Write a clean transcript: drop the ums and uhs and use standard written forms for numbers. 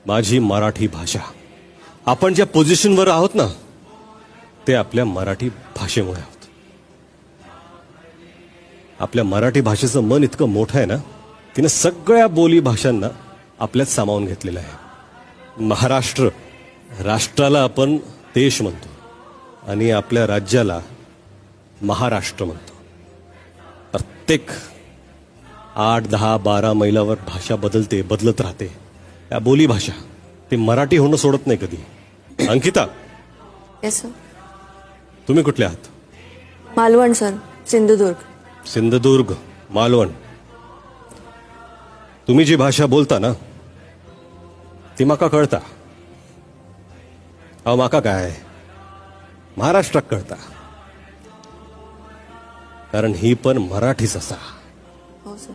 माझी मराठी भाषा. आपण ज्या पोझिशनवर आहोत ना ते आपल्या मराठी भाषेमुळे आहोत. आपल्या मराठी भाषेचं मन इतकं मोठं आहे ना, तिने सगळ्या बोली भाषांना आपल्यात सामावून घेतलेलं आहे. महाराष्ट्र, राष्ट्राला आपण देश म्हणतो आणि आपल्या राज्याला महाराष्ट्र म्हणतो. प्रत्येक 8, 10, 12 मैलावर भाषा बदलत राहते. या बोली भाषा ती मराठी होणं सोडत नाही कधी. Ankita, yes sir. तुम्ही कुठले आहात? मालवण सर, सिंधुदुर्ग. सिंधुदुर्ग, मालवण. तुम्ही जी भाषा बोलता ना ती माका कळता. अहो माका काय महाराष्ट्रात कळता, कारण ही पण मराठीच असा. हो सर.